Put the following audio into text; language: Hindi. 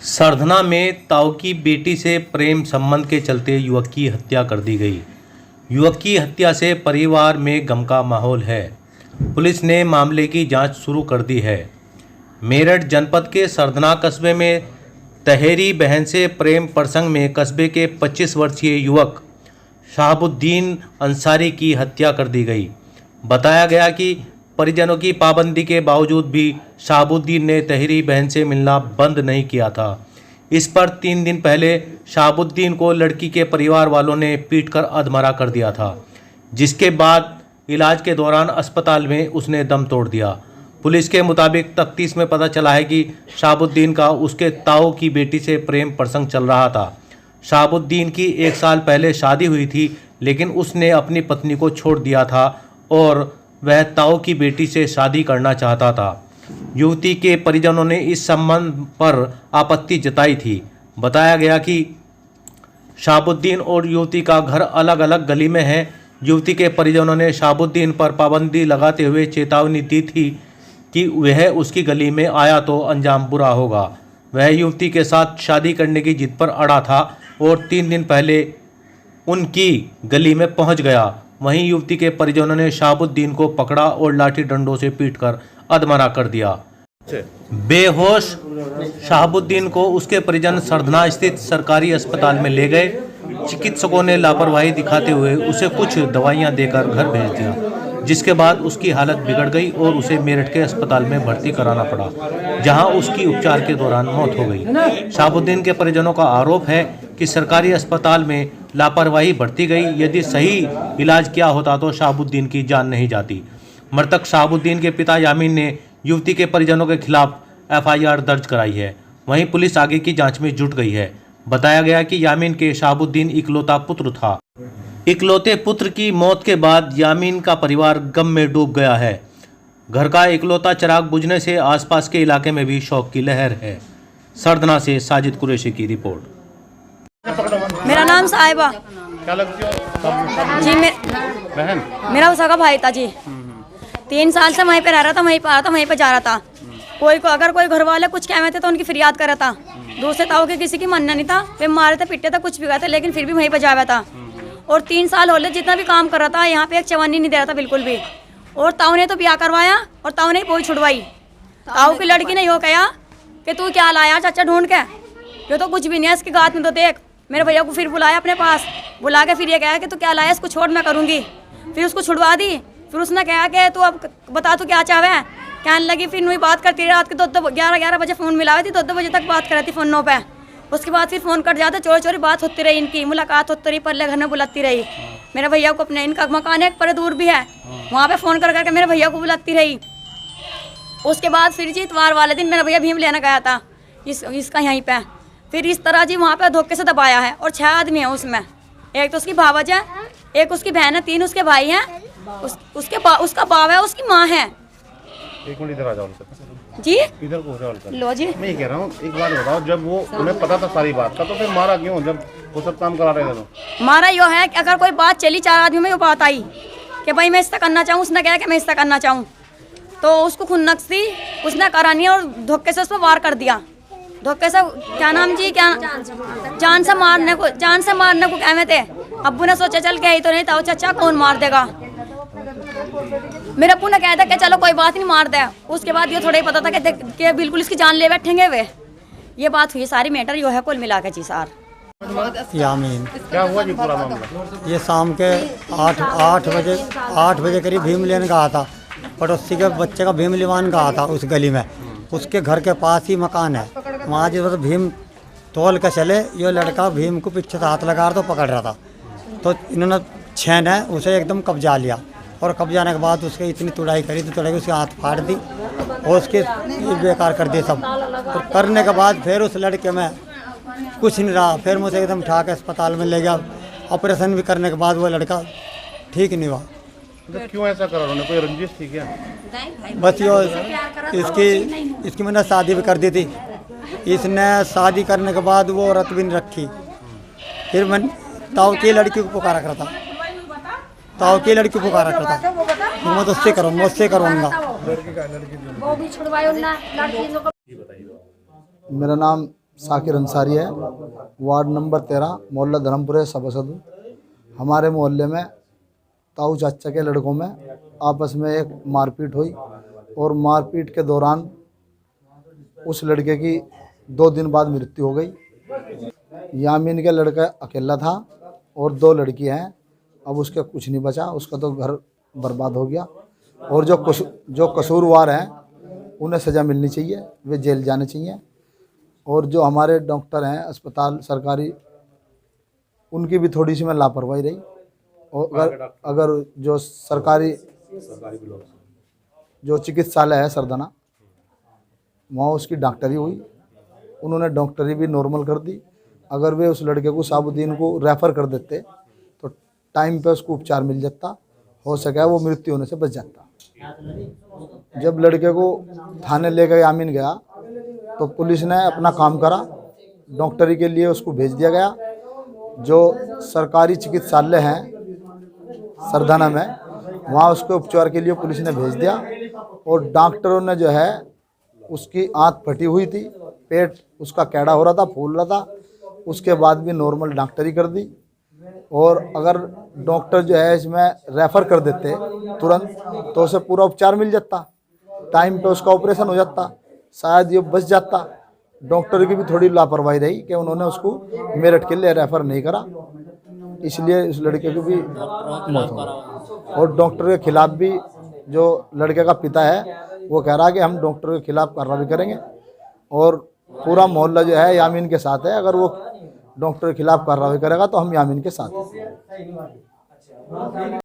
सरधना में ताऊ की बेटी से प्रेम संबंध के चलते युवक की हत्या कर दी गई। युवक की हत्या से परिवार में गम का माहौल है। पुलिस ने मामले की जांच शुरू कर दी है। मेरठ जनपद के सरधना कस्बे में तहेरी बहन से प्रेम प्रसंग में कस्बे के 25 वर्षीय युवक शहाबुद्दीन अंसारी की हत्या कर दी गई। बताया गया कि परिजनों की पाबंदी के बावजूद भी शहाबुद्दीन ने तहेरी बहन से मिलना बंद नहीं किया था। इस पर 3 दिन पहले शहाबुद्दीन को लड़की के परिवार वालों ने पीटकर अधमरा कर दिया था, जिसके बाद इलाज के दौरान अस्पताल में उसने दम तोड़ दिया। पुलिस के मुताबिक तफ्तीश में पता चला है कि शहाबुद्दीन का उसके ताऊ की बेटी से प्रेम प्रसंग चल रहा था। शहाबुद्दीन की 1 साल पहले शादी हुई थी, लेकिन उसने अपनी पत्नी को छोड़ दिया था और वह ताऊ की बेटी से शादी करना चाहता था। युवती के परिजनों ने इस संबंध पर आपत्ति जताई थी। बताया गया कि शहाबुद्दीन और युवती का घर अलग अलग गली में है। युवती के परिजनों ने शहाबुद्दीन पर पाबंदी लगाते हुए चेतावनी दी थी कि वह उसकी गली में आया तो अंजाम बुरा होगा। वह युवती के साथ शादी करने की जिद पर अड़ा था और 3 दिन पहले उनकी गली में पहुंच गया। वहीं युवती के परिजनों ने शहाबुद्दीन को पकड़ा और लाठी डंडों से पीटकर अधमरा कर दिया। बेहोश शहाबुद्दीन को उसके परिजन सरधना स्थित सरकारी अस्पताल में ले गए। चिकित्सकों ने लापरवाही दिखाते हुए उसे कुछ दवाइयां देकर घर भेज दिया, जिसके बाद उसकी हालत बिगड़ गई और उसे मेरठ के अस्पताल में भर्ती कराना पड़ा, जहां उसकी उपचार के दौरान मौत हो गई। शहाबुद्दीन के परिजनों का आरोप है कि सरकारी अस्पताल में लापरवाही बरती गई। यदि सही इलाज किया होता तो शहाबुद्दीन की जान नहीं जाती। मृतक शहाबुद्दीन के पिता यामीन ने युवती के परिजनों के खिलाफ FIR दर्ज कराई है। वहीं पुलिस आगे की जांच में जुट गई है। बताया गया कि यामीन के शहाबुद्दीन इकलौता पुत्र था। इकलौते पुत्र की मौत के बाद यामीन का परिवार गम में डूब गया है। घर का इकलौता चिराग बुझने से आसपास के इलाके में भी शोक की लहर है। सरधना से साजिद कुरैशी की रिपोर्ट। मेरा नाम साहिबा। क्या लगती हो जी बहन? मेरा उसका भाई था जी। 3 साल से वहीं पे रह रहा था, वहीं पे आ रहा था, वहीं पे जा रहा था। अगर कोई घर वाले कुछ कहते तो उनकी फरियाद कर रहा था। दूसरे ताऊ के किसी की मानना नहीं था। वे मारे थे, पिटे थे, कुछ भी कहते, लेकिन फिर भी वहीं पे जा रहा था। और 3 साल हो गए जितना भी काम कर रहा था, यहाँ पे एक चवन्नी नहीं दे रहा था बिल्कुल भी। और ताऊ ने तो ब्याह करवाया और ताऊ ने पोई छुड़वाई। ताऊ की लड़की ने यो कहा कि तू क्या लाया चाचा ढूंढ के, ये तो कुछ भी नहीं है इसकी गात में, तो देख। मेरे भैया को फिर बुलाया अपने पास, बुला के फिर ये कहा कि तू क्या लाया, इसको छोड़ मैं करूँगी। फिर उसको छुड़वा दी। फिर उसने कहा कि तू अब बता तू क्या चाहे। कहने लगी, फिर वही बात करती रही। रात के 11 बजे फ़ोन मिला थी, 2 बजे तक बात कर रही थी फ़ोनों पे। उसके बाद फिर फ़ोन कट जाता, चोरी चोरी बात होती रही, इनकी मुलाकात होती रही, पल्ले घर में बुलाती रही। मेरे भैया को अपने, इनका मकान एक पर दूर भी है, वहाँ पे फ़ोन कर करके मेरे भैया को बुलाती रही। उसके बाद फिर जी इतवार वाले दिन मेरा भैया भीम लेना गया था इसका यहीं पे। फिर इस तरह जी वहाँ पे धोखे से दबाया है और 6 आदमी हैं उसमें। एक तो उसकी भावज है, एक उसकी बहन है, 3 उसके भाई हैं, उसका बाप है, उसकी माँ है। एक मिनट इधर आ जाओ जी, इधर को जाओ। लो जी, मैं ये कह रहा हूँ, एक बात बताओ, जब वो उन्हें पता था सारी बात का तो फिर मारा क्यों, जब वो सब काम करा रहे थे तो? मारा यो है कि अगर कोई बात चली 4 आदमी में, वो बात आई कि भाई मैं इससे करना चाहूँ, उसने कहा कि मैं इससे करना चाहूँ, तो उसको खुन्नक सी उसने करा नहीं और धोखे से उस पर वार कर दिया। धोखे से क्या नाम जी, क्या जान से मारने को कहते थे। अब्बू ने सोचा चल के ही तो नहीं था, चाचा कौन मार देगा। मेरे अब्बू ने कहा था कि चलो कोई बात नहीं, मार दे। उसके बाद ये थोड़ा ही पता था कि बिल्कुल इसकी जान ले बैठेंगे वे। ये बात हुई, सारी मैटर यो है कुल मिला के जी सर। यामीन, क्या हुआ जी पूरा मामला? ये शाम के 8 बजे करीब भीम लेने का आता, पड़ोसी के बच्चे का भीम लिवान का आता उस गली में। उसके घर के पास ही मकान है, वहाँ जो भीम तोल के चले, ये लड़का भीम को पीछे से हाथ लगा तो पकड़ रहा था, तो इन्होंने छेन है उसे एकदम कब्जा लिया। और कब्जाने के बाद उसके इतनी तुड़ाई करी, तो तुड़ाई उसके हाथ फाड़ दी और उसके बेकार कर दिए सब। और करने के बाद फिर उस लड़के में कुछ नहीं रहा, फिर मुझे एकदम उठा के अस्पताल में ले गया। ऑपरेशन भी करने के बाद वो लड़का ठीक नहीं हुआ। तो क्यों ऐसा करा उन्होंने, कोई रंजिश थी क्या? बस यो इसकी मैंने शादी भी कर दी थी। इसने शादी करने के बाद वो औरत भी नहीं रखी। फिर मैं ताऊ की लड़की को पुकारा करता, ताऊ की लड़की को पुकारा करता, मैं तो उससे करूँ, मुझसे करूँगा। मेरा नाम साकिर अंसारी है, वार्ड नंबर 13, मोहल्ला धर्मपुर सभासद। हमारे मोहल्ले में ताऊ चाचा के लड़कों में आपस में एक मारपीट हुई और मारपीट के दौरान उस लड़के की 2 दिन बाद मृत्यु हो गई। यामीन का लड़का अकेला था और 2 लड़की हैं। अब उसके कुछ नहीं बचा, उसका तो घर बर्बाद हो गया। और जो कसूरवार हैं उन्हें सज़ा मिलनी चाहिए, वे जेल जाने चाहिए। और जो हमारे डॉक्टर हैं अस्पताल सरकारी, उनकी भी थोड़ी सी में लापरवाही रही। और अगर जो सरकारी जो चिकित्सालय है सरदाना, वहाँ उसकी डॉक्टरी हुई, उन्होंने डॉक्टरी भी नॉर्मल कर दी। अगर वे उस लड़के को साबुद्दीन को रेफ़र कर देते तो टाइम पे उसको उपचार मिल जाता, हो सके वो मृत्यु होने से बच जाता। जब लड़के को थाने ले गए यामीन गया तो पुलिस ने अपना काम करा, डॉक्टरी के लिए उसको भेज दिया गया। जो सरकारी चिकित्सालय हैं सरदाना में, वहाँ उसके उपचार के लिए पुलिस ने भेज दिया। और डॉक्टरों ने जो है उसकी आंत फटी हुई थी, पेट उसका कैड़ा हो रहा था, फूल रहा था, उसके बाद भी नॉर्मल डॉक्टरी कर दी। और अगर डॉक्टर जो है इसमें रेफ़र कर देते तुरंत तो उसे पूरा उपचार मिल जाता, टाइम पे उसका ऑपरेशन हो जाता, शायद ये बच जाता। डॉक्टर की भी थोड़ी लापरवाही रही कि उन्होंने उसको मेरठ के लिए रेफ़र नहीं करा, इसलिए उस लड़के को भी मौत हो गई। और डॉक्टर के खिलाफ भी जो लड़के का पिता है वो कह रहा है कि हम डॉक्टर के खिलाफ कार्रवाई करेंगे। और पूरा मोहल्ला जो है यामीन के साथ है। अगर वो डॉक्टर के खिलाफ कार्रवाई करेगा तो हम यामीन के साथ हैं।